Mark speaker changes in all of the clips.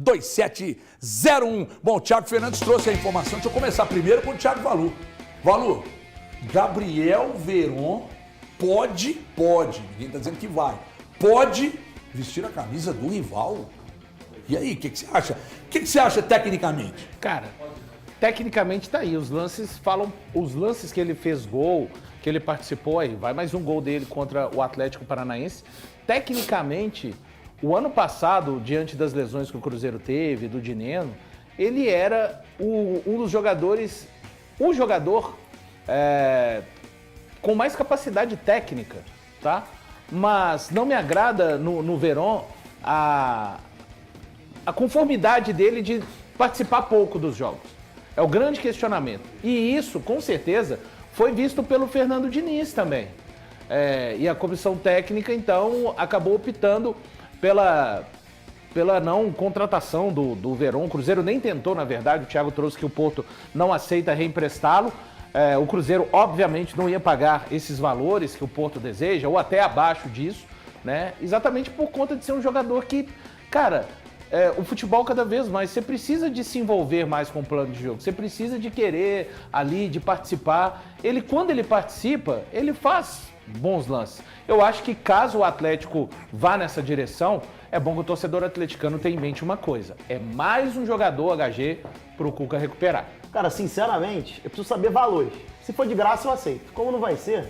Speaker 1: 2701. Bom, o Thiago Fernandes trouxe a informação. Deixa eu começar primeiro com o Thiago Valu. Valu, Gabriel Veron pode, ninguém está dizendo que vai, pode vestir a camisa do rival. E aí, o que você acha? O que você acha tecnicamente?
Speaker 2: Cara, tecnicamente tá aí. Os lances falam, os lances que ele fez gol, que ele participou aí, vai mais um gol dele contra o Atlético Paranaense. Tecnicamente, o ano passado, diante das lesões que o Cruzeiro teve, do Dineno, ele era um dos jogadores, o jogador com mais capacidade técnica, tá? Mas não me agrada no Veron a conformidade dele de participar pouco dos jogos. É o grande questionamento. E isso, com certeza, foi visto pelo Fernando Diniz também. E a comissão técnica, então, acabou optando pela não contratação do Veron. O Cruzeiro nem tentou, na verdade. O Thiago trouxe que o Porto não aceita reemprestá-lo. O Cruzeiro, obviamente, não ia pagar esses valores que o Porto deseja, ou até abaixo disso, né? Exatamente por conta de ser um jogador que, cara, o futebol cada vez mais, você precisa de se envolver mais com o plano de jogo, você precisa de querer ali, de participar. Quando ele participa, ele faz bons lances. Eu acho que caso o Atlético vá nessa direção, é bom que o torcedor atleticano tenha em mente uma coisa: é mais um jogador HG pro Cuca recuperar.
Speaker 3: Cara, sinceramente, eu preciso saber valores. Se for de graça, eu aceito. Como não vai ser,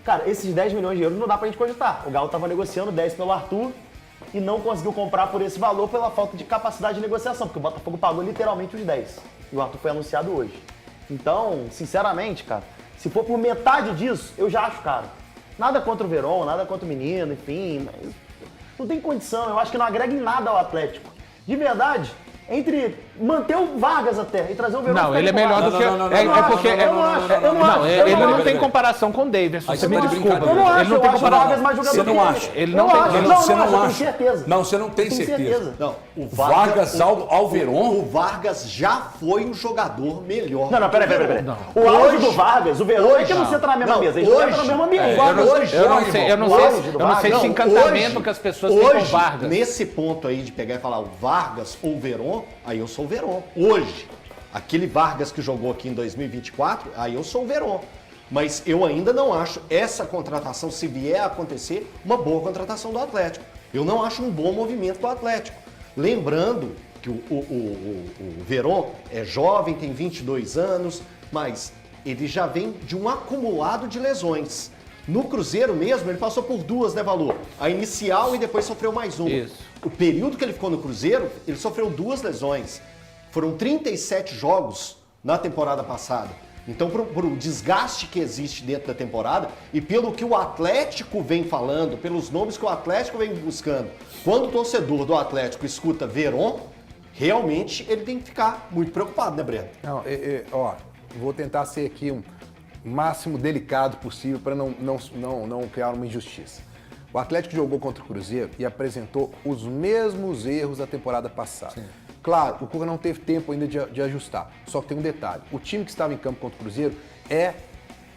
Speaker 3: cara, esses 10 milhões de euros não dá pra gente cogitar. O Galo tava negociando 10 pelo Arthur e não conseguiu comprar por esse valor pela falta de capacidade de negociação, porque o Botafogo pagou literalmente os 10. E o Arthur foi anunciado hoje. Então, sinceramente, cara, se for por metade disso, eu já acho caro. Nada contra o Veron, nada contra o menino, enfim, mas não tem condição. Eu acho que não agrega em nada ao Atlético. De verdade, entre manter o Vargas até e trazer o Veron...
Speaker 2: Não, ele é melhor do que... Ele não tem comparação com o Davidson. Você me desculpa.
Speaker 3: Eu não acho,
Speaker 2: ele não tem comparação.
Speaker 1: Você não acha?
Speaker 2: Ele não tem comparação.
Speaker 1: Você não
Speaker 3: eu tenho
Speaker 1: acha?
Speaker 3: certeza.
Speaker 1: Não, você não tem certeza.
Speaker 4: Não, o
Speaker 1: Vargas ao Veron?
Speaker 4: O Vargas já foi um jogador melhor.
Speaker 3: Não, peraí. O auge do Vargas, o Veron é que não senta na mesma mesa. Eles não entram no mesmo ambiente.
Speaker 2: Eu não sei esse encantamento que as pessoas têm com o Vargas.
Speaker 4: Nesse ponto aí de pegar e falar o Vargas ou o Veron, aí eu sou o Veron. Hoje, aquele Vargas que jogou aqui em 2024, aí eu sou o Veron. Mas eu ainda não acho essa contratação, se vier a acontecer, uma boa contratação do Atlético. Eu não acho um bom movimento do Atlético. Lembrando que o Veron é jovem, tem 22 anos, mas ele já vem de um acumulado de lesões. No Cruzeiro mesmo, ele passou por duas, né, Valor? A inicial e depois sofreu mais uma.
Speaker 2: Isso.
Speaker 4: O período que ele ficou no Cruzeiro, ele sofreu duas lesões. Foram 37 jogos na temporada passada. Então, por o desgaste que existe dentro da temporada e pelo que o Atlético vem falando, pelos nomes que o Atlético vem buscando, quando o torcedor do Atlético escuta Veron, realmente ele tem que ficar muito preocupado, né, Breno?
Speaker 5: Não, vou tentar ser aqui o máximo delicado possível para não criar uma injustiça. O Atlético jogou contra o Cruzeiro e apresentou os mesmos erros da temporada passada. Sim. Claro, o Cuca não teve tempo ainda de ajustar, só que tem um detalhe: o time que estava em campo contra o Cruzeiro é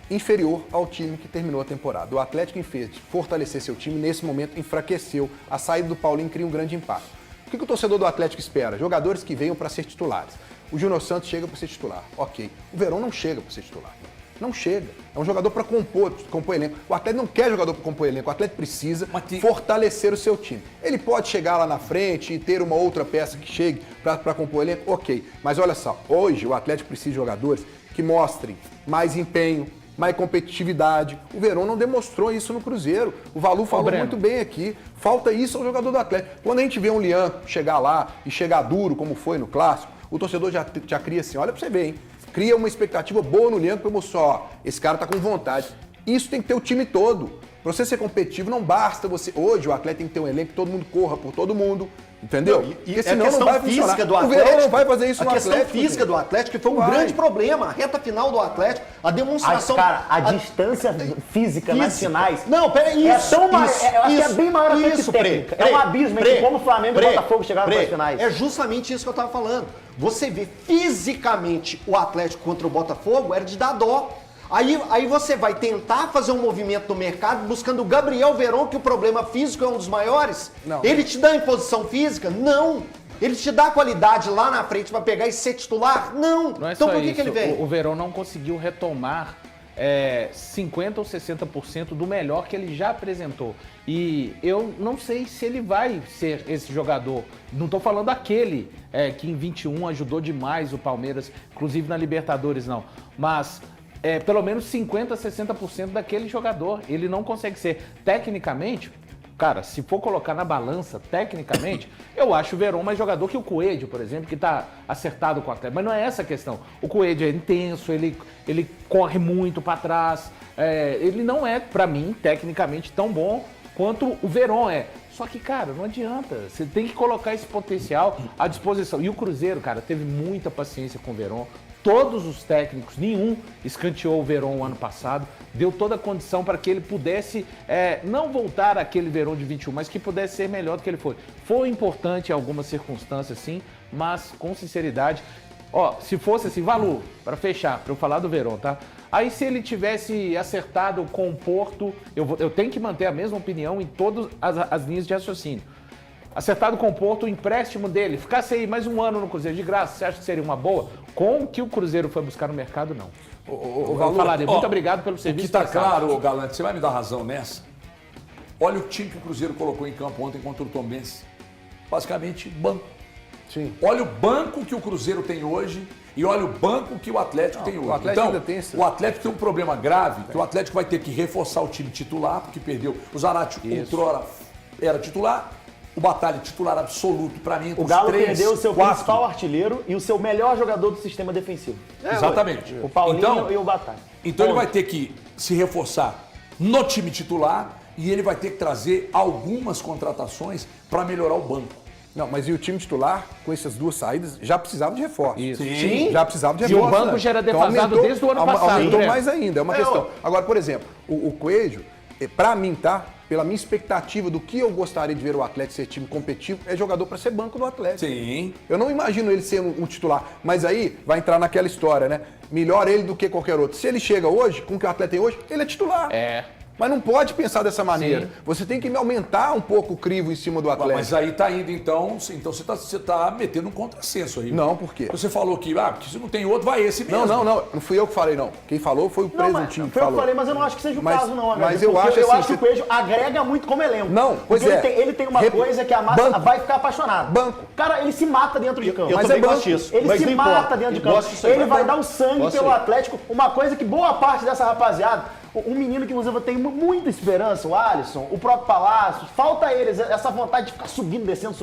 Speaker 5: inferior ao time que terminou a temporada. O Atlético, em vez de fortalecer seu time, nesse momento enfraqueceu. A saída do Paulinho cria um grande impacto. O que o torcedor do Atlético espera? Jogadores que venham para ser titulares. O Júnior Santos chega para ser titular, ok. O Veron não chega para ser titular. Não chega. É um jogador para compor elenco. O Atlético não quer jogador para compor elenco. O Atlético precisa fortalecer o seu time. Ele pode chegar lá na frente e ter uma outra peça que chegue para compor elenco, ok. Mas olha só, hoje o Atlético precisa de jogadores que mostrem mais empenho, mais competitividade. O Veron não demonstrou isso no Cruzeiro. O Valu falou muito bem aqui. Falta isso ao jogador do Atlético. Quando a gente vê um Lian chegar lá e chegar duro, como foi no Clássico, o torcedor já cria assim, olha para você ver, hein? Cria uma expectativa boa no Lian, porque mostrou, ó, esse cara tá com vontade. Isso tem que ter o time todo. Pra você ser competitivo, não basta você... Hoje o atleta tem que ter um elenco que todo mundo corra por todo mundo, entendeu?
Speaker 4: Porque senão não vai funcionar.
Speaker 5: O Verão não vai fazer isso no Atlético.
Speaker 4: A questão física do Atlético foi um grande problema. A reta final do Atlético, a demonstração...
Speaker 3: a distância física nas finais...
Speaker 4: Não, peraí, isso.
Speaker 3: É tão maior, é bem maior até que técnica. É um abismo entre como o Flamengo e o Botafogo chegaram para as finais.
Speaker 4: É justamente isso que eu tava falando. Você vê fisicamente o Atlético contra o Botafogo, era de dar dó. Aí você vai tentar fazer um movimento no mercado buscando o Gabriel Veron, que o problema físico é um dos maiores.
Speaker 5: Não.
Speaker 4: Ele te dá imposição física? Não. Ele te dá qualidade lá na frente pra pegar e ser titular? Não.
Speaker 2: Não é
Speaker 4: Então
Speaker 2: só
Speaker 4: por que
Speaker 2: isso.
Speaker 4: que ele vem?
Speaker 2: O Verón não conseguiu retomar 50% ou 60% do melhor que ele já apresentou. E eu não sei se ele vai ser esse jogador. Não estou falando aquele que em 21 ajudou demais o Palmeiras, inclusive na Libertadores, não. Mas pelo menos 50%, 60% daquele jogador. Ele não consegue ser. Tecnicamente, cara, se for colocar na balança, tecnicamente, eu acho o Verón mais jogador que o Coelho, por exemplo, que tá acertado com o Atlético. Mas não é essa a questão. O Coelho é intenso, ele corre muito para trás. Ele não é, para mim, tecnicamente tão bom quanto o Verón é. Só que, cara, não adianta. Você tem que colocar esse potencial à disposição. E o Cruzeiro, cara, teve muita paciência com o Verón. Todos os técnicos, nenhum escanteou o Verón o ano passado, deu toda a condição para que ele pudesse não voltar àquele Verón de 21, mas que pudesse ser melhor do que ele foi. Foi importante em algumas circunstâncias, sim, mas com sinceridade, se fosse assim, Valu, para fechar, para eu falar do Verón, tá? Aí se ele tivesse acertado com o Porto, eu tenho que manter a mesma opinião em todas as linhas de raciocínio. Acertado com o Porto, o empréstimo dele, ficasse aí mais um ano no Cruzeiro de graça, você acha que seria uma boa? Com o que o Cruzeiro foi buscar no mercado, não. Eu falaria, muito obrigado pelo serviço.
Speaker 1: O que está claro, Galante, você vai me dar razão nessa. Olha o time que o Cruzeiro colocou em campo ontem contra o Tombense. Basicamente, banco.
Speaker 5: Sim.
Speaker 1: Olha o banco que o Cruzeiro tem hoje e olha o banco que o Atlético tem hoje.
Speaker 5: O Atlético ainda tem isso.
Speaker 1: O Atlético tem um problema grave, que o Atlético vai ter que reforçar o time titular, porque perdeu. O Zarate outrora era titular. O Batalha titular absoluto, para mim,
Speaker 3: O Galo perdeu o seu principal artilheiro e o seu melhor jogador do sistema defensivo.
Speaker 1: Exatamente.
Speaker 3: O Paulinho e o Batalha.
Speaker 1: Então ele vai ter que se reforçar no time titular e ele vai ter que trazer algumas contratações para melhorar o banco.
Speaker 5: Não, mas e o time titular, com essas duas saídas, já precisava de reforço.
Speaker 2: Isso.
Speaker 5: Sim. Já precisava de
Speaker 2: E
Speaker 5: reforço.
Speaker 2: o banco já era defasado desde o ano passado,
Speaker 5: Aumentou
Speaker 2: né?
Speaker 5: mais ainda, é uma questão. Agora, por exemplo, o Coelho, pra mim, tá? Pela minha expectativa do que eu gostaria de ver o Atlético ser time competitivo, é jogador para ser banco do Atlético.
Speaker 1: Sim.
Speaker 5: Eu não imagino ele ser um titular, mas aí vai entrar naquela história, né? Melhor ele do que qualquer outro. Se ele chega hoje, com o que o Atlético tem hoje, ele é titular. Mas não pode pensar dessa maneira. Sim. Você tem que aumentar um pouco o crivo em cima do Atlético.
Speaker 1: Mas aí tá indo, então você tá metendo um contrassenso aí.
Speaker 5: Não, por quê?
Speaker 1: Você falou que, porque se não tem outro, vai esse mesmo.
Speaker 5: Não. Não fui eu que falei, não. Quem falou foi o presuntinho que
Speaker 3: Foi eu
Speaker 5: falou.
Speaker 3: que falei, mas eu não acho que seja o caso, não.
Speaker 5: Mas eu acho assim,
Speaker 3: que o Coelho agrega muito como elenco.
Speaker 5: Não, pois
Speaker 3: porque ele tem uma coisa que a massa vai ficar apaixonada.
Speaker 5: Banco.
Speaker 3: Cara, ele se mata dentro de campo.
Speaker 4: Eu também gosto disso.
Speaker 3: Ele se mata dentro de campo. Ele vai dar o sangue pelo Atlético. Uma coisa que boa parte dessa rapaziada... Um menino que, inclusive, eu tenho muita esperança, o Alisson, o próprio Palácio, falta a eles essa vontade de ficar subindo, descendo.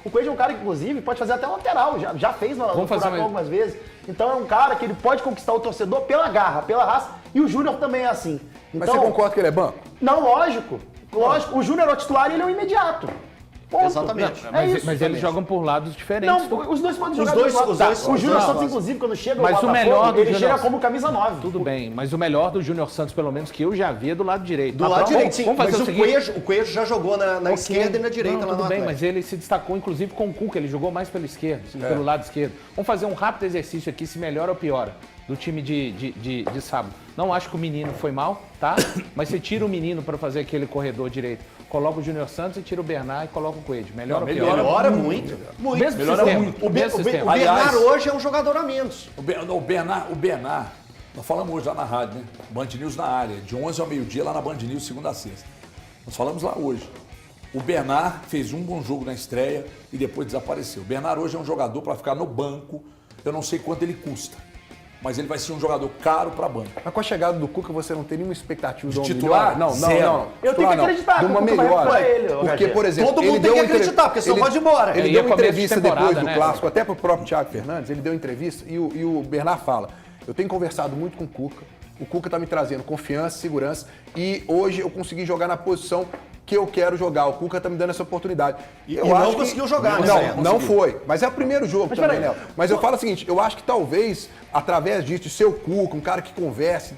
Speaker 3: O Coelho é um cara que, inclusive, pode fazer até lateral, já fez no Furacão algumas vezes. Então é um cara que ele pode conquistar o torcedor pela garra, pela raça, e o Júnior também é assim. Então,
Speaker 5: mas você concorda que ele é banco?
Speaker 3: Não, lógico. O Júnior é o titular e ele é o imediato. Ponto.
Speaker 4: Exatamente.
Speaker 2: Mas eles jogam por lados diferentes.
Speaker 3: Não, os dois podem jogar do lado. O Júnior Santos, inclusive, quando chega
Speaker 2: mas o melhor do
Speaker 3: ele
Speaker 2: Júnior...
Speaker 3: chega como camisa 9.
Speaker 2: Tudo bem, mas o melhor do Júnior Santos, pelo menos, que eu já vi, é do lado direito.
Speaker 4: Do lado direito, sim.
Speaker 2: Vamos fazer
Speaker 4: mas
Speaker 2: o seguinte...
Speaker 4: o Coelho já jogou na esquerda e na direita lá no
Speaker 2: Tudo bem,
Speaker 4: Atlético.
Speaker 2: mas ele se destacou, inclusive, com o Cuca. Ele jogou mais pelo esquerdo, pelo lado esquerdo. Vamos fazer um rápido exercício aqui, se melhora ou piora, do time de sábado. Não acho que o menino foi mal, tá? Mas você tira o menino para fazer aquele corredor direito. Coloca o Júnior Santos e tira o Bernard e coloca o Coelho. Melhora ou piora?
Speaker 4: Melhora muito.
Speaker 2: Mesmo
Speaker 1: Melhora
Speaker 2: sistema.
Speaker 1: muito.
Speaker 4: O
Speaker 2: Mesmo sistema.
Speaker 4: Bernard hoje é um jogador a menos.
Speaker 1: O Bernard, nós falamos hoje lá na rádio, né? Band News na área, de 11 ao meio-dia lá na Band News, segunda a sexta. Nós falamos lá hoje. O Bernard fez um bom jogo na estreia e depois desapareceu. O Bernard hoje é um jogador para ficar no banco, eu não sei quanto ele custa. Mas ele vai ser um jogador caro para banco.
Speaker 5: Mas com a chegada do Cuca, você não tem nenhuma expectativa de um
Speaker 1: titular?
Speaker 5: Não.
Speaker 3: Eu tenho que acreditar
Speaker 5: de uma
Speaker 3: que o Cuca vai
Speaker 5: melhora.
Speaker 3: recuperar ele.
Speaker 5: Porque, por exemplo,
Speaker 4: todo mundo tem que acreditar, porque senão pode ir embora.
Speaker 5: Ele
Speaker 2: Ia
Speaker 5: deu uma
Speaker 2: começo de
Speaker 5: entrevista
Speaker 2: temporada,
Speaker 5: depois do
Speaker 2: né?
Speaker 5: Clássico, até pro próprio Thiago Fernandes, ele deu entrevista e o Bernard fala, eu tenho conversado muito com o Cuca tá me trazendo confiança, segurança e hoje eu consegui jogar na posição que eu quero jogar. O Cuca tá me dando essa oportunidade.
Speaker 4: E não conseguiu jogar, né?
Speaker 5: Não foi. Mas é o primeiro jogo também, né? Mas eu falo o seguinte, eu acho que talvez, através disso, de ser o Cuca, um cara que converse,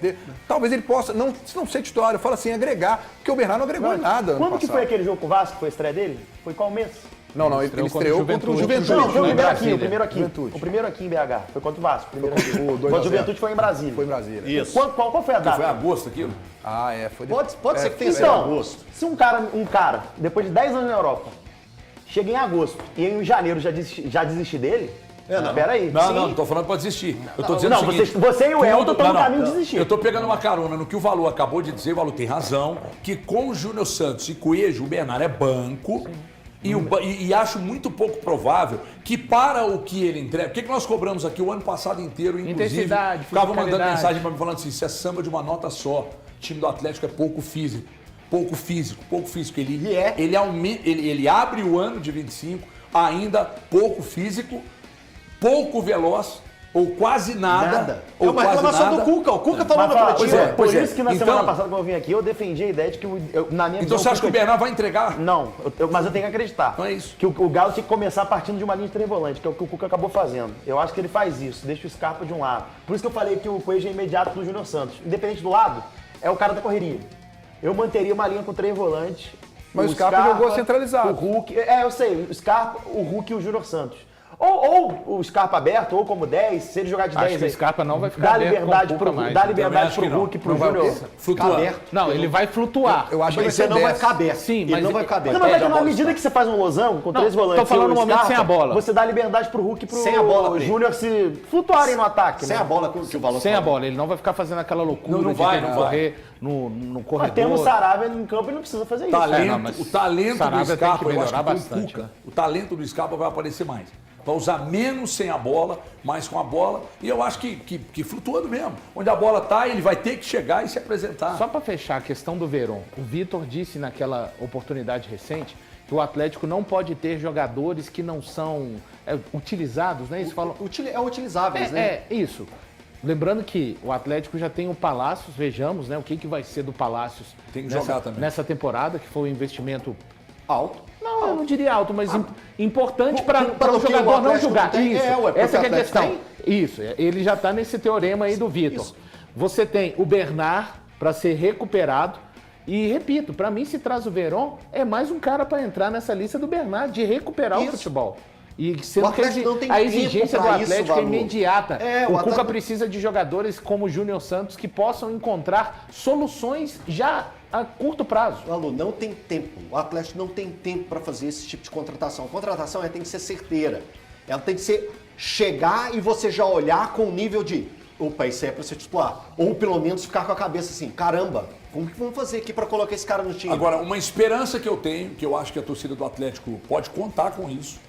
Speaker 5: talvez ele possa, não ser titular, eu falo assim, agregar, porque o Bernardo não agregou em nada.
Speaker 3: Quando que foi aquele jogo com o Vasco, que foi a estreia dele? Foi qual mês?
Speaker 5: Não, ele estreou contra o Juventude.
Speaker 3: Não, foi o
Speaker 2: Brasília.
Speaker 3: primeiro aqui.
Speaker 5: Juventude.
Speaker 3: O primeiro aqui em BH. Foi contra o Vasco. O
Speaker 5: 2 a 0.
Speaker 3: Juventude foi em Brasília.
Speaker 5: Foi em Brasília.
Speaker 4: Isso.
Speaker 3: Qual foi a data?
Speaker 1: Foi em agosto aquilo?
Speaker 5: Foi
Speaker 4: Pode ser que tenha sido em
Speaker 3: Então,
Speaker 4: agosto.
Speaker 3: se um cara, depois de 10 anos na Europa, chega em agosto e em janeiro já desistir dele, espera aí.
Speaker 1: Não tô falando pra desistir. Eu tô dizendo
Speaker 3: Não,
Speaker 1: o seguinte,
Speaker 3: você e o Elton estão no
Speaker 1: não,
Speaker 3: caminho de desistir.
Speaker 1: Eu tô pegando uma carona no que o Valu acabou de dizer, o Valu tem razão, que com o Júnior Santos e Coelho, o Bernard é banco. E acho muito pouco provável que para o que ele entrega... Por que nós cobramos aqui o ano passado inteiro, inclusive?
Speaker 2: Intensidade,
Speaker 1: ficava mandando
Speaker 2: fisicalidade.
Speaker 1: mensagem para mim falando assim, isso é samba de uma nota só. O time do Atlético é pouco físico. Pouco físico. Ele abre o ano de 25 ainda pouco físico, pouco veloz, ou quase nada.
Speaker 4: É uma reclamação do Cuca. O Cuca falou na coletiva.
Speaker 3: Por isso que na
Speaker 1: Então-
Speaker 3: semana passada, quando eu vim aqui, eu defendi a ideia de que, na minha
Speaker 1: Então
Speaker 3: visão,
Speaker 1: você acha que o Bernard vai entregar?
Speaker 3: Não, mas eu tenho que acreditar.
Speaker 1: Então é isso.
Speaker 3: Que o Galo tinha que começar partindo de uma linha de três volantes, que é o que o Cuca acabou fazendo. Eu acho que ele faz isso, deixa o Scarpa de um lado. Por isso que eu falei que o Coelho é imediato do Júnior Santos. Independente do lado, é o cara da correria. Eu manteria uma linha com três volantes.
Speaker 5: Mas o Scarpa jogou centralizado.
Speaker 3: O Hulk, eu sei, o Scarpa, o Hulk e o Júnior Santos. Ou o Scarpa aberto, ou como 10, se ele jogar de 10
Speaker 2: Acho que
Speaker 3: aí,
Speaker 2: o Scarpa não vai ficar
Speaker 3: dá
Speaker 2: aberto
Speaker 3: liberdade
Speaker 2: com o
Speaker 3: pro,
Speaker 2: Cuca mais,
Speaker 3: dá
Speaker 2: né?
Speaker 3: liberdade
Speaker 1: Também acho
Speaker 3: pro
Speaker 1: que não.
Speaker 3: Hulk e pro
Speaker 5: Não vai
Speaker 3: Júnior.
Speaker 1: Flutuar.
Speaker 4: Aberto.
Speaker 2: Não, ele vai flutuar.
Speaker 5: Eu acho que vai
Speaker 4: Mas
Speaker 5: ser
Speaker 4: você não vai
Speaker 5: 10.
Speaker 4: ficar aberto.
Speaker 2: Sim,
Speaker 4: Ele
Speaker 2: mas
Speaker 4: não vai ficar aberto.
Speaker 3: Não, mas é que
Speaker 1: a
Speaker 3: na
Speaker 1: bola
Speaker 3: medida que você faz um losango com três volantes,
Speaker 2: tô falando
Speaker 3: e o
Speaker 2: no momento
Speaker 3: Scarpa,
Speaker 2: sem a bola.
Speaker 3: você dá liberdade pro Hulk e pro
Speaker 4: Sem a bola, Pri.
Speaker 3: Júnior se flutuarem no ataque.
Speaker 4: Sem
Speaker 3: né?
Speaker 4: a bola que o Valor
Speaker 2: Sem a
Speaker 4: falou.
Speaker 2: bola, ele não vai ficar fazendo aquela loucura
Speaker 1: Não
Speaker 2: de
Speaker 1: vai,
Speaker 2: querer
Speaker 1: não vai.
Speaker 2: correr no corredor.
Speaker 3: Mas tendo o Saravia em campo, ele não precisa fazer isso.
Speaker 1: Talento,
Speaker 2: não, mas
Speaker 1: o talento do
Speaker 2: Sarabia tem
Speaker 1: Scarpa,
Speaker 2: que
Speaker 1: eu acho
Speaker 2: melhorar
Speaker 1: que com o
Speaker 2: bastante,
Speaker 1: Cuca,
Speaker 2: né?
Speaker 1: o talento do Scarpa vai aparecer mais. Vai usar menos sem a bola, mais com a bola. E eu acho que flutuando mesmo. Onde a bola tá, ele vai ter que chegar e se apresentar.
Speaker 2: Só para fechar a questão do Verón, o Vitor disse naquela oportunidade recente que o Atlético não pode ter jogadores que não são utilizados, né? Eles falam...
Speaker 4: É utilizáveis, né?
Speaker 2: É, isso. Lembrando que o Atlético já tem o Palácios, vejamos, né? O que vai ser do Palácios
Speaker 1: Tem que jogar também.
Speaker 2: nessa temporada, que foi um investimento...
Speaker 4: Alto.
Speaker 2: Não, eu não diria alto, mas importante para
Speaker 4: pelo
Speaker 2: o
Speaker 4: que o
Speaker 2: jogador não
Speaker 4: Atlético
Speaker 2: jogar.
Speaker 4: não tem,
Speaker 2: Isso,
Speaker 4: porque
Speaker 2: essa
Speaker 4: o
Speaker 2: que é a
Speaker 4: Atlético
Speaker 2: questão. Isso, ele já está nesse teorema aí do Vitor.
Speaker 4: Isso.
Speaker 2: Você tem o Bernard para ser recuperado. E repito, para mim, se traz o Verón, é mais um cara para entrar nessa lista do Bernard, de recuperar o
Speaker 4: Isso.
Speaker 2: futebol. E sendo
Speaker 4: O
Speaker 2: que
Speaker 4: Atlético não tem
Speaker 2: a
Speaker 4: tempo
Speaker 2: exigência do
Speaker 4: pra isso,
Speaker 2: Atlético é
Speaker 4: Valu.
Speaker 2: imediata.
Speaker 4: É,
Speaker 2: o
Speaker 4: o
Speaker 2: Cuca
Speaker 4: Atlético-
Speaker 2: precisa de jogadores como o Júnior Santos que possam encontrar soluções já a curto prazo.
Speaker 4: Alu, não tem tempo. O Atlético não tem tempo para fazer esse tipo de contratação. A contratação ela tem que ser certeira. Ela tem que ser chegar e você já olhar com o nível de opa, isso aí é para ser titular. Ou pelo menos ficar com a cabeça assim, caramba, como que vamos fazer aqui para colocar esse cara no time?
Speaker 1: Agora, uma esperança que eu tenho, que eu acho que a torcida do Atlético pode contar com isso,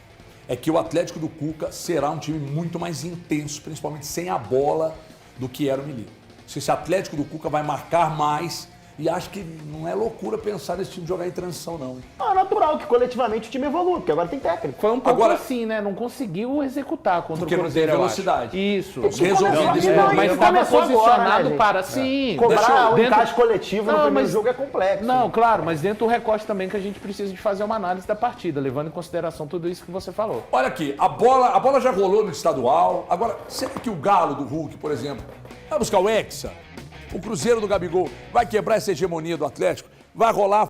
Speaker 1: é que o Atlético do Cuca será um time muito mais intenso, principalmente sem a bola, do que era o Milito. Se esse Atlético do Cuca vai marcar mais, e acho que não é loucura pensar nesse time jogar em transição, não.
Speaker 3: É natural que coletivamente o time evolua, porque agora tem técnico.
Speaker 2: Foi um pouco
Speaker 1: Agora-
Speaker 2: assim, né? Não conseguiu executar contra
Speaker 1: Porque
Speaker 2: o
Speaker 1: não
Speaker 2: Cruzeiro,
Speaker 1: tem
Speaker 2: eu acho.
Speaker 1: velocidade.
Speaker 2: Isso.
Speaker 1: Resolvendo
Speaker 3: Não,
Speaker 1: isso.
Speaker 3: não,
Speaker 2: Mas
Speaker 3: isso
Speaker 2: estava
Speaker 3: começou agora,
Speaker 2: posicionado
Speaker 3: né, gente?
Speaker 2: para sim.
Speaker 3: Cobrar o
Speaker 2: dentro-
Speaker 3: encaixe coletivo no
Speaker 2: Não,
Speaker 3: primeiro
Speaker 2: mas-
Speaker 3: jogo é complexo.
Speaker 2: Não, claro, mas dentro do recorte também que a gente precisa de fazer uma análise da partida, levando em consideração tudo isso que você falou.
Speaker 1: Olha aqui, a bola já rolou no estadual. Agora, será que o Galo do Hulk, por exemplo, vai buscar o Hexa? O Cruzeiro do Gabigol vai quebrar essa hegemonia do Atlético? Vai rolar